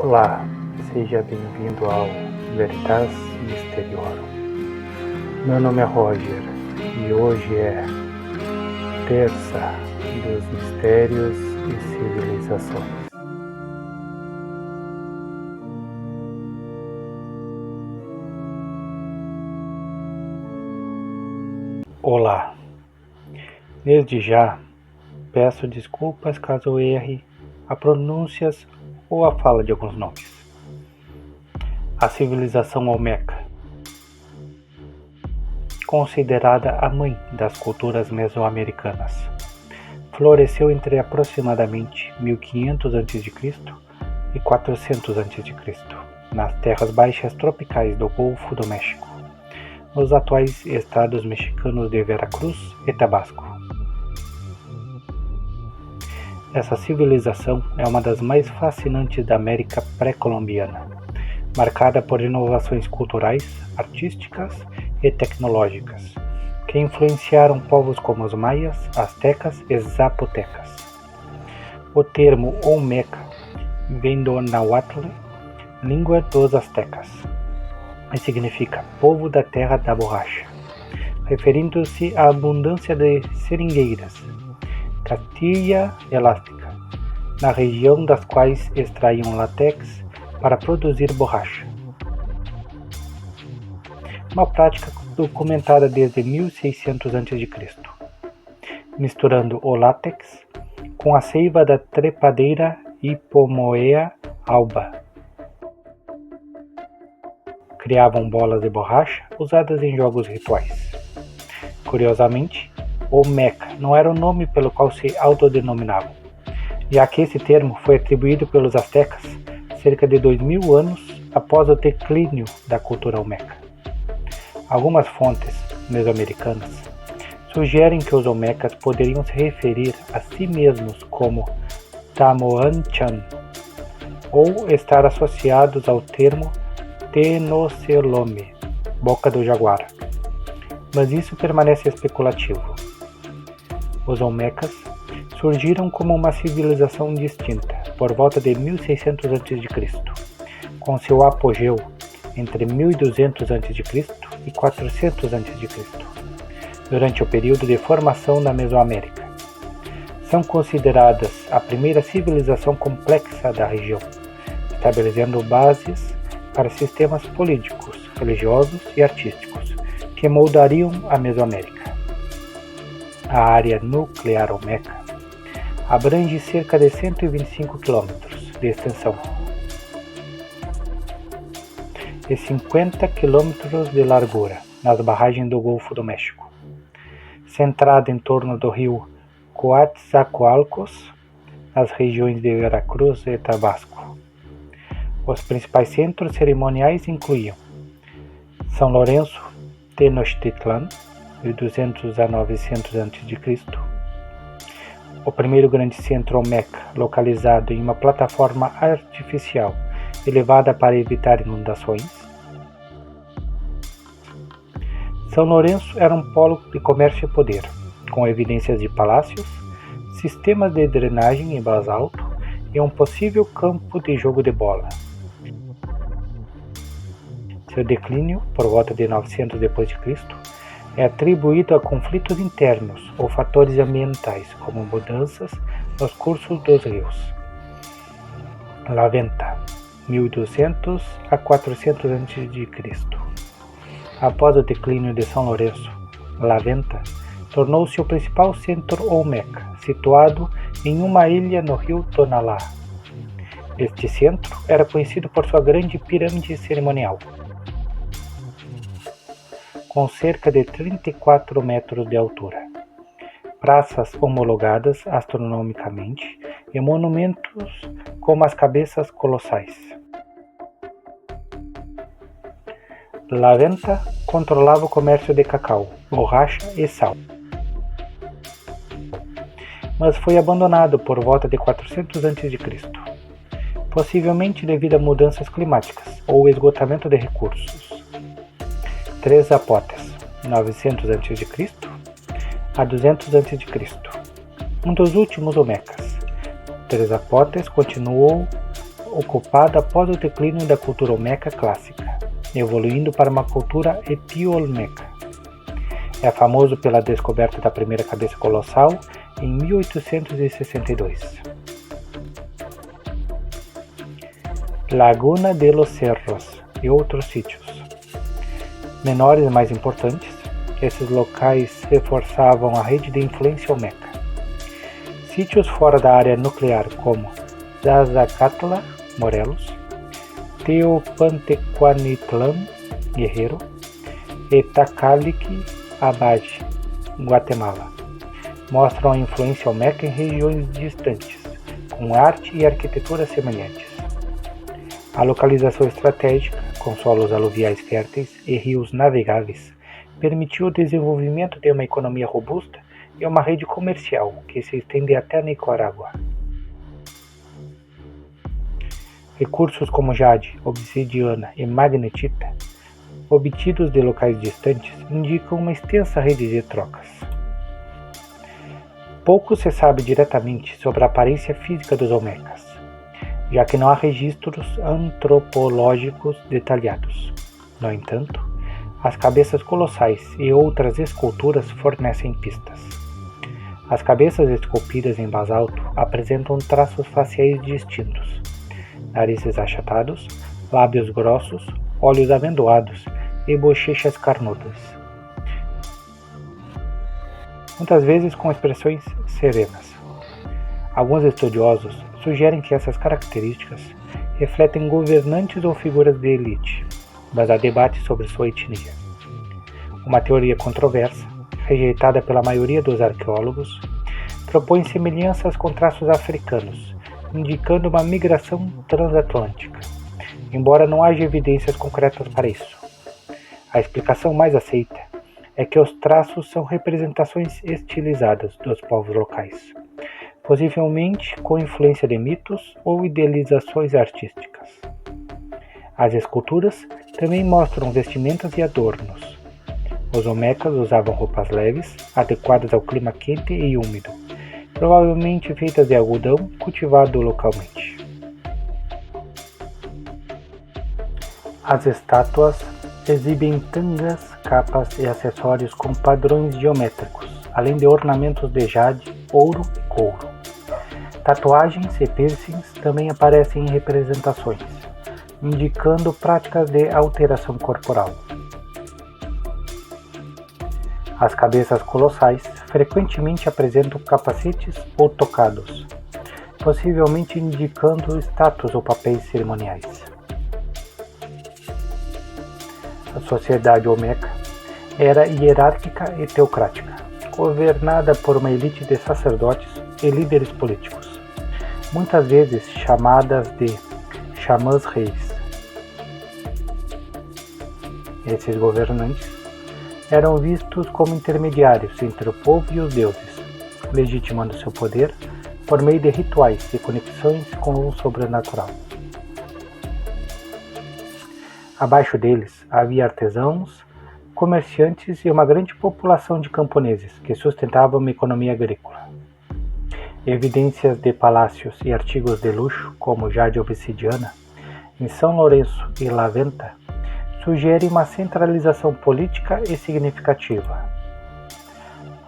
Olá, seja bem-vindo ao Veritas Mysteriorum. Meu nome é Roger e hoje é Terça dos Mistérios e Civilizações. Olá, desde já peço desculpas caso eu erre a pronúncias ou a fala de alguns nomes. A civilização Olmeca, considerada a mãe das culturas mesoamericanas, floresceu entre aproximadamente 1500 a.C. e 400 a.C., nas terras baixas tropicais do Golfo do México, nos atuais estados mexicanos de Veracruz e Tabasco. Essa civilização é uma das mais fascinantes da América pré-colombiana, marcada por inovações culturais, artísticas e tecnológicas, que influenciaram povos como os maias, astecas e zapotecas. O termo Olmeca vem do náhuatl, língua dos astecas, e significa povo da terra da borracha, referindo-se à abundância de seringueiras, castilha elástica, na região das quais extraíam látex para produzir borracha. Uma prática documentada desde 1600 a.C., misturando o látex com a seiva da trepadeira Hipomoea alba. Criavam bolas de borracha usadas em jogos rituais. Curiosamente, Olmeca não era o nome pelo qual se autodenominavam, já que esse termo foi atribuído pelos astecas cerca de 2000 anos após o declínio da cultura olmeca. Algumas fontes mesoamericanas sugerem que os olmecas poderiam se referir a si mesmos como Tamoanchan ou estar associados ao termo Tenocelome, boca do jaguar, mas isso permanece especulativo. Os olmecas surgiram como uma civilização distinta por volta de 1600 a.C., com seu apogeu entre 1200 a.C. e 400 a.C., durante o período de formação da Mesoamérica. São consideradas a primeira civilização complexa da região, estabelecendo bases para sistemas políticos, religiosos e artísticos que moldariam a Mesoamérica. A área nuclear olmeca abrange cerca de 125 km de extensão e 50 km de largura nas barragens do Golfo do México, centrada em torno do rio Coatzacoalcos, nas regiões de Veracruz e Tabasco. Os principais centros cerimoniais incluíam São Lourenço, Tenochtitlan, de 200 a 900 a.C., o primeiro grande centro olmeca localizado em uma plataforma artificial elevada para evitar inundações. São Lourenço era um polo de comércio e poder, com evidências de palácios, sistemas de drenagem em basalto e um possível campo de jogo de bola. Seu declínio, por volta de 900 d.C., é atribuído a conflitos internos ou fatores ambientais, como mudanças nos cursos dos rios. Laventa, 1200 a 400 a.C. Após o declínio de São Lourenço, Laventa tornou-se o principal centro olmeca, situado em uma ilha no rio Tonalá. Este centro era conhecido por sua grande pirâmide cerimonial, com cerca de 34 metros de altura, praças homologadas astronomicamente e monumentos como as cabeças colossais. Laventa controlava o comércio de cacau, borracha e sal, mas foi abandonado por volta de 400 a.C., possivelmente devido a mudanças climáticas ou esgotamento de recursos. Três Zapotes, 900 a.C. a 200 a.C., um dos últimos olmecas. Três Zapotes continuou ocupada após o declínio da cultura olmeca clássica, evoluindo para uma cultura epio-olmeca. É famoso pela descoberta da primeira cabeça colossal em 1862. Laguna de los Cerros e outros sítios. Menores e mais importantes, esses locais reforçavam a rede de influência olmeca. Sítios fora da área nuclear como Zazacatla, Morelos, Teopantecuanitlan, Guerreiro, e Tacalique, Abaje, Guatemala, mostram a influência olmeca em regiões distantes, com arte e arquitetura semelhantes. A localização estratégica, com solos aluviais férteis e rios navegáveis, permitiu o desenvolvimento de uma economia robusta e uma rede comercial que se estende até Nicarágua. Recursos como jade, obsidiana e magnetita, obtidos de locais distantes, indicam uma extensa rede de trocas. Pouco se sabe diretamente sobre a aparência física dos olmecas, já que não há registros antropológicos detalhados. No entanto, as cabeças colossais e outras esculturas fornecem pistas. As cabeças esculpidas em basalto apresentam traços faciais distintos: narizes achatados, lábios grossos, olhos amendoados e bochechas carnudas, muitas vezes com expressões serenas. Alguns estudiosos sugerem que essas características refletem governantes ou figuras de elite, mas há debate sobre sua etnia. Uma teoria controversa, rejeitada pela maioria dos arqueólogos, propõe semelhanças com traços africanos, indicando uma migração transatlântica, embora não haja evidências concretas para isso. A explicação mais aceita é que os traços são representações estilizadas dos povos locais, possivelmente com influência de mitos ou idealizações artísticas. As esculturas também mostram vestimentas e adornos. Os olmecas usavam roupas leves, adequadas ao clima quente e úmido, provavelmente feitas de algodão cultivado localmente. As estátuas exibem tangas, capas e acessórios com padrões geométricos, além de ornamentos de jade, ouro e couro. Tatuagens e piercings também aparecem em representações, indicando práticas de alteração corporal. As cabeças colossais frequentemente apresentam capacetes ou tocados, possivelmente indicando status ou papéis cerimoniais. A sociedade olmeca era hierárquica e teocrática, governada por uma elite de sacerdotes e líderes políticos, muitas vezes chamadas de xamãs reis. Esses governantes eram vistos como intermediários entre o povo e os deuses, legitimando seu poder por meio de rituais e conexões com o sobrenatural. Abaixo deles havia artesãos, comerciantes e uma grande população de camponeses que sustentavam uma economia agrícola. Evidências de palácios e artigos de luxo, como jade obsidiana, em São Lourenço e La Venta, sugerem uma centralização política e significativa.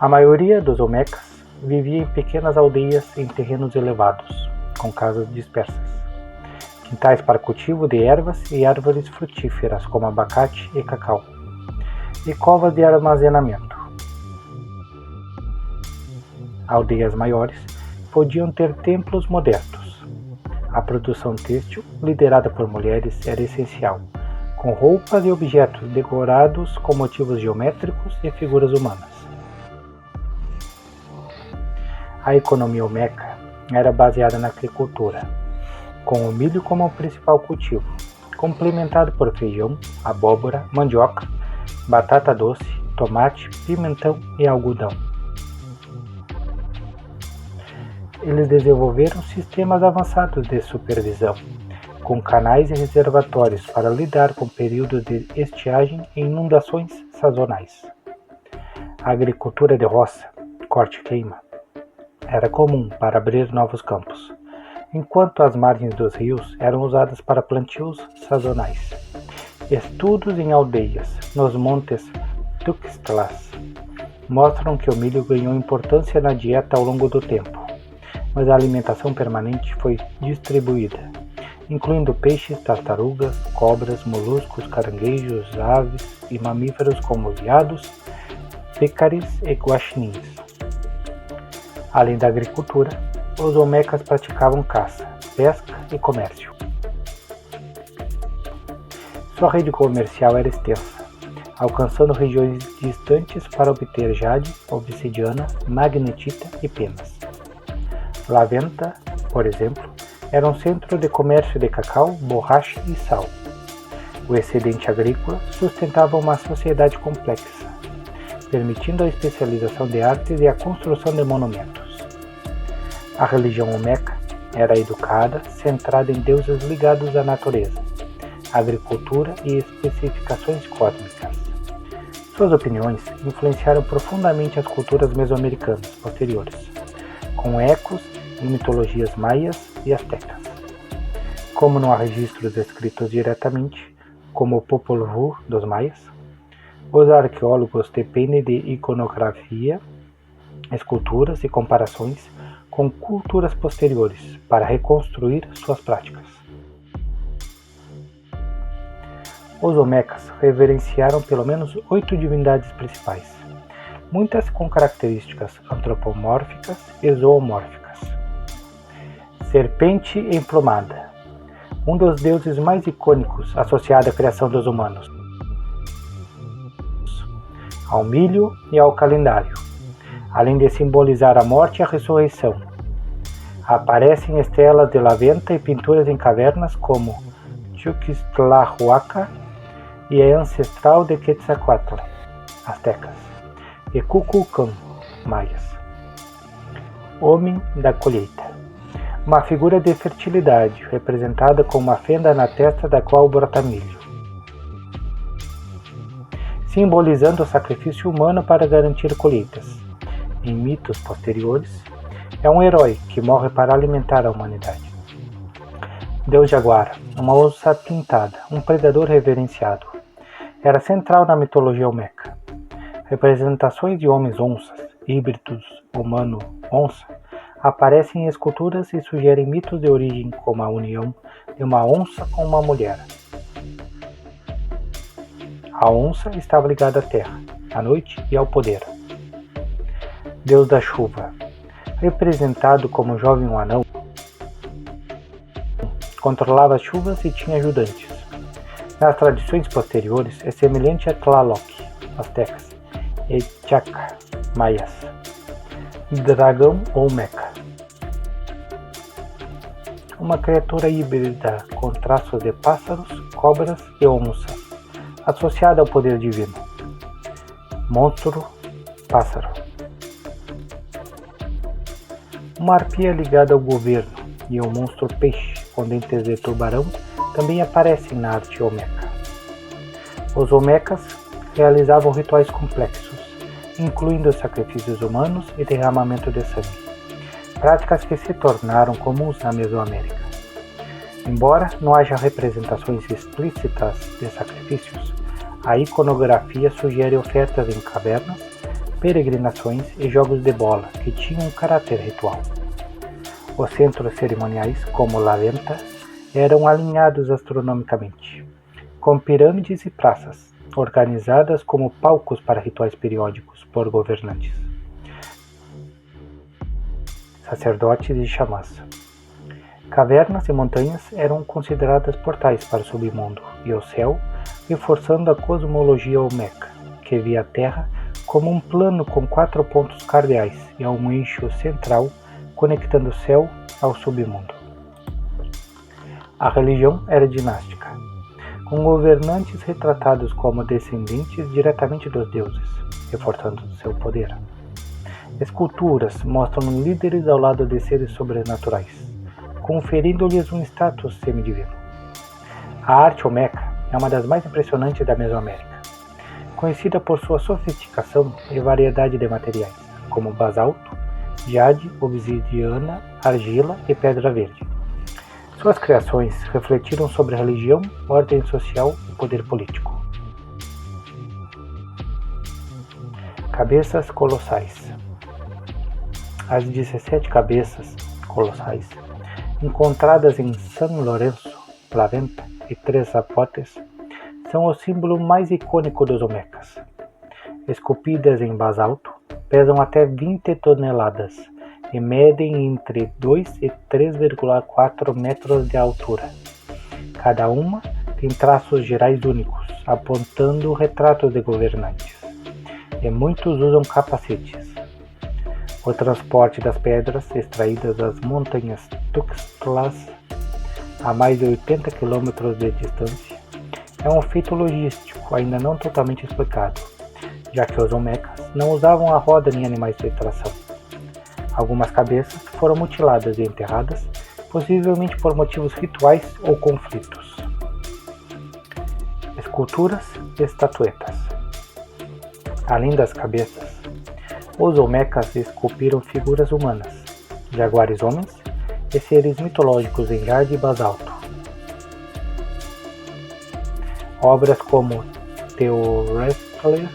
A maioria dos olmecas vivia em pequenas aldeias em terrenos elevados, com casas dispersas, quintais para cultivo de ervas e árvores frutíferas como abacate e cacau, e covas de armazenamento. Aldeias maiores podiam ter templos modestos. A produção têxtil, liderada por mulheres, era essencial, com roupas e objetos decorados com motivos geométricos e figuras humanas. A economia olmeca era baseada na agricultura, com o milho como o principal cultivo, complementado por feijão, abóbora, mandioca, batata doce, tomate, pimentão e algodão. Eles desenvolveram sistemas avançados de supervisão, com canais e reservatórios para lidar com períodos de estiagem e inundações sazonais. A agricultura de roça, corte e queima, era comum para abrir novos campos, enquanto as margens dos rios eram usadas para plantios sazonais. Estudos em aldeias, nos montes Tuxtlas, mostram que o milho ganhou importância na dieta ao longo do tempo, mas a alimentação permanente foi distribuída, incluindo peixes, tartarugas, cobras, moluscos, caranguejos, aves e mamíferos como veados, pecaris e guaxinins. Além da agricultura, os olmecas praticavam caça, pesca e comércio. Sua rede comercial era extensa, alcançando regiões distantes para obter jade, obsidiana, magnetita e penas. La Venta, por exemplo, era um centro de comércio de cacau, borracha e sal. O excedente agrícola sustentava uma sociedade complexa, permitindo a especialização de artes e a construção de monumentos. A religião olmeca era educada, centrada em deuses ligados à natureza, agricultura e especificações cósmicas. Suas opiniões influenciaram profundamente as culturas mesoamericanas posteriores, com ecos em mitologias maias e astecas. Como não há registros escritos diretamente, como o Popol Vuh dos maias, os arqueólogos dependem de iconografia, esculturas e comparações com culturas posteriores para reconstruir suas práticas. Os olmecas reverenciaram pelo menos 8 divindades principais, muitas com características antropomórficas e zoomórficas. Serpente emplumada, um dos deuses mais icônicos associado à criação dos humanos, ao milho e ao calendário, além de simbolizar a morte e a ressurreição. Aparecem estrelas de La Venta e pinturas em cavernas como Tuxtlahuaca e é ancestral de Quetzalcoatl, astecas, e Kukulcán, maias. Homem da colheita, uma figura de fertilidade representada com uma fenda na testa da qual brota milho, simbolizando o sacrifício humano para garantir colheitas. Em mitos posteriores, é um herói que morre para alimentar a humanidade. Deus Jaguar, uma onça pintada, um predador reverenciado, era central na mitologia olmeca. Representações de homens-onças, híbridos humano-onça, aparecem em esculturas e sugerem mitos de origem como a união de uma onça com uma mulher. A onça estava ligada à terra, à noite e ao poder. Deus da chuva, representado como jovem anão, controlava as chuvas e tinha ajudantes. Nas tradições posteriores, é semelhante a Tlaloc, astecas, e Chaca, maias. Dragão olmeca, uma criatura híbrida com traços de pássaros, cobras e onça, associada ao poder divino. Monstro pássaro, uma arpia ligada ao governo, e o monstro peixe com dentes de tubarão também aparecem na arte olmeca. Os olmecas realizavam rituais complexos, incluindo sacrifícios humanos e derramamento de sangue, práticas que se tornaram comuns na Mesoamérica. Embora não haja representações explícitas de sacrifícios, a iconografia sugere ofertas em cavernas, peregrinações e jogos de bola que tinham um caráter ritual. Os centros cerimoniais, como La Venta, eram alinhados astronomicamente, com pirâmides e praças, organizadas como palcos para rituais periódicos por governantes, sacerdotes e xamãs. Cavernas e montanhas eram consideradas portais para o submundo e o céu, reforçando a cosmologia olmeca, que via a Terra como um plano com 4 pontos cardeais e um eixo central conectando o céu ao submundo. A religião era dinástica, com governantes retratados como descendentes diretamente dos deuses, reforçando seu poder. Esculturas mostram líderes ao lado de seres sobrenaturais, conferindo-lhes um status semidivino. A arte olmeca é uma das mais impressionantes da Mesoamérica, conhecida por sua sofisticação e variedade de materiais, como basalto, jade, obsidiana, argila e pedra verde, Suas criações refletiram sobre a religião, ordem social e poder político. Cabeças colossais. As 17 cabeças colossais encontradas em São Lourenço, Plaventa e Três Zapotes são o símbolo mais icônico dos Olmecas. Esculpidas em basalto, pesam até 20 toneladas e medem entre 2 e 3,4 metros de altura. Cada uma tem traços gerais únicos, apontando retratos de governantes. E muitos usam capacetes. O transporte das pedras extraídas das montanhas Tuxtlas, a mais de 80 km de distância, é um feito logístico ainda não totalmente explicado, já que os Olmecas não usavam a roda nem animais de tração. Algumas cabeças foram mutiladas e enterradas, possivelmente por motivos rituais ou conflitos. Esculturas e estatuetas. Além das cabeças, os Olmecas esculpiram figuras humanas, jaguares homens e seres mitológicos em jade e basalto. Obras como The Wrestler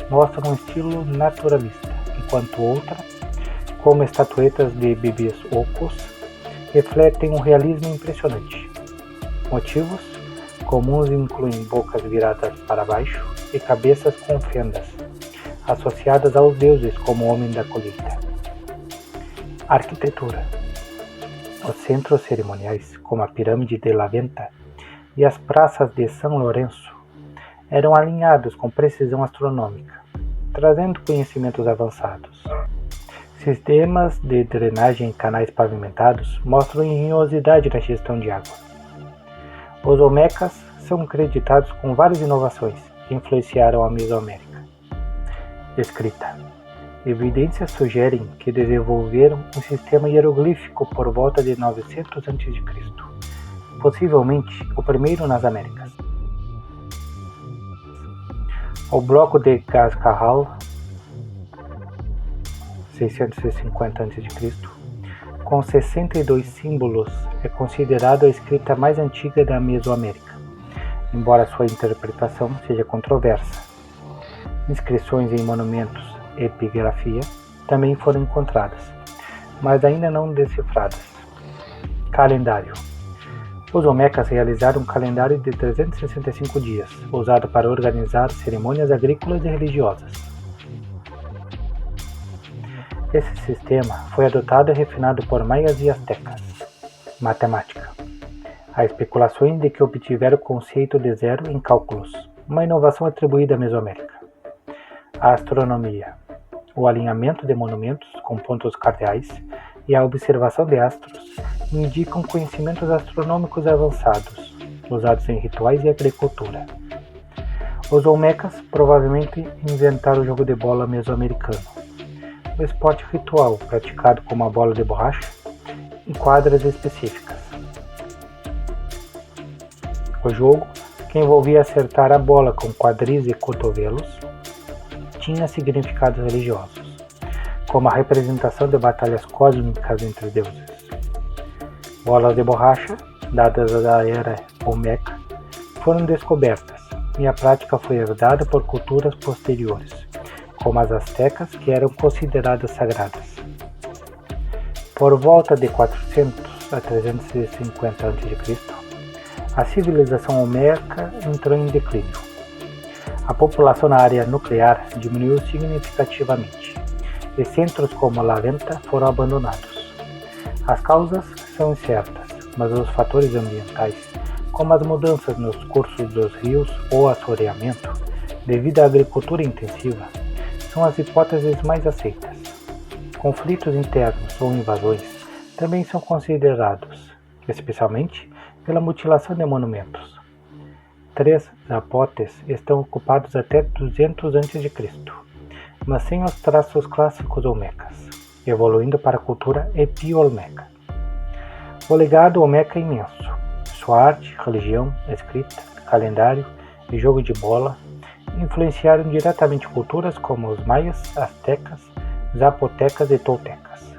mostram um estilo naturalista, enquanto outra, como estatuetas de bebês ocos, refletem um realismo impressionante. Motivos comuns incluem bocas viradas para baixo e cabeças com fendas, associadas aos deuses como o homem da colheita. Arquitetura. Os centros cerimoniais, como a pirâmide de La Venta e as praças de São Lourenço, eram alinhados com precisão astronômica, trazendo conhecimentos avançados. Sistemas de drenagem e canais pavimentados mostram engenhosidade na gestão de água. Os Olmecas são creditados com várias inovações que influenciaram a Mesoamérica. Escrita. Evidências sugerem que desenvolveram um sistema hieroglífico por volta de 900 a.C., possivelmente o primeiro nas Américas. O bloco de Cascajal, 650 a.C., com 62 símbolos, é considerado a escrita mais antiga da Mesoamérica, embora sua interpretação seja controversa. Inscrições em monumentos e epigrafia também foram encontradas, mas ainda não decifradas. Calendário. Os Olmecas realizaram um calendário de 365 dias, usado para organizar cerimônias agrícolas e religiosas. Esse sistema foi adotado e refinado por maias e astecas. Matemática. Há especulações de que obtiveram o conceito de zero em cálculos, uma inovação atribuída à Mesoamérica. A astronomia. O alinhamento de monumentos com pontos cardeais e a observação de astros indicam conhecimentos astronômicos avançados, usados em rituais e agricultura. Os Olmecas provavelmente inventaram o jogo de bola mesoamericano, o esporte ritual praticado com uma bola de borracha em quadras específicas. O jogo, que envolvia acertar a bola com quadris e cotovelos, tinha significados religiosos, como a representação de batalhas cósmicas entre deuses. Bolas de borracha, dadas da era Olmeca, foram descobertas e a prática foi herdada por culturas posteriores, como as astecas, que eram consideradas sagradas. Por volta de 400 a 350 a.C., a civilização olmeca entrou em declínio. A população na área nuclear diminuiu significativamente e centros como La Venta foram abandonados. As causas são incertas, mas os fatores ambientais, como as mudanças nos cursos dos rios ou assoreamento, devido à agricultura intensiva, são as hipóteses mais aceitas. Conflitos internos ou invasões também são considerados, especialmente pela mutilação de monumentos. Três Zapotes estão ocupados até 200 a.C., mas sem os traços clássicos olmecas, evoluindo para a cultura epi-olmeca. O legado olmeca é imenso. Sua arte, religião, escrita, calendário e jogo de bola influenciaram diretamente culturas como os maias, astecas, zapotecas e toltecas.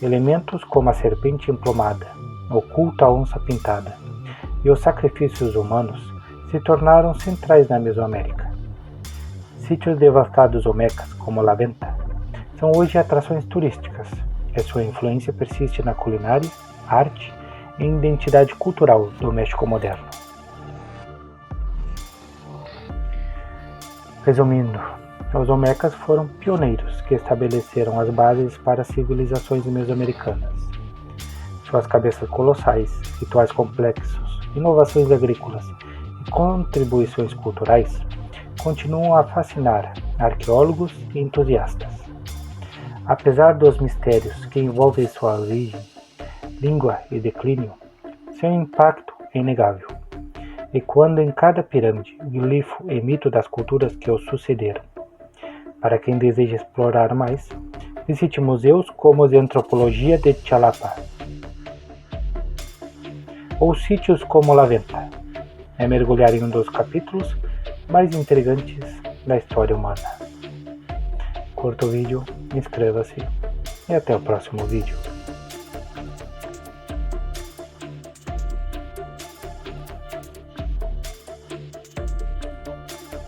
Elementos como a serpente emplumada o culto à onça pintada e os sacrifícios humanos se tornaram centrais na Mesoamérica. Sítios devastados olmecas, como La Venta, são hoje atrações turísticas, e sua influência persiste na culinária, arte e identidade cultural do México moderno. Resumindo, os olmecas foram pioneiros que estabeleceram as bases para as civilizações mesoamericanas. Suas cabeças colossais, rituais complexos, inovações agrícolas e contribuições culturais continuam a fascinar arqueólogos e entusiastas. Apesar dos mistérios que envolvem sua origem, língua e declínio, seu impacto é inegável, ecoando em cada pirâmide, glifo e mito das culturas que o sucederam. Para quem deseja explorar mais, visite museus como o de Antropologia de Xalapa ou sítios como La Venta. É mergulhar em um dos capítulos mais intrigantes da história humana. Curta o vídeo, inscreva-se e até o próximo vídeo.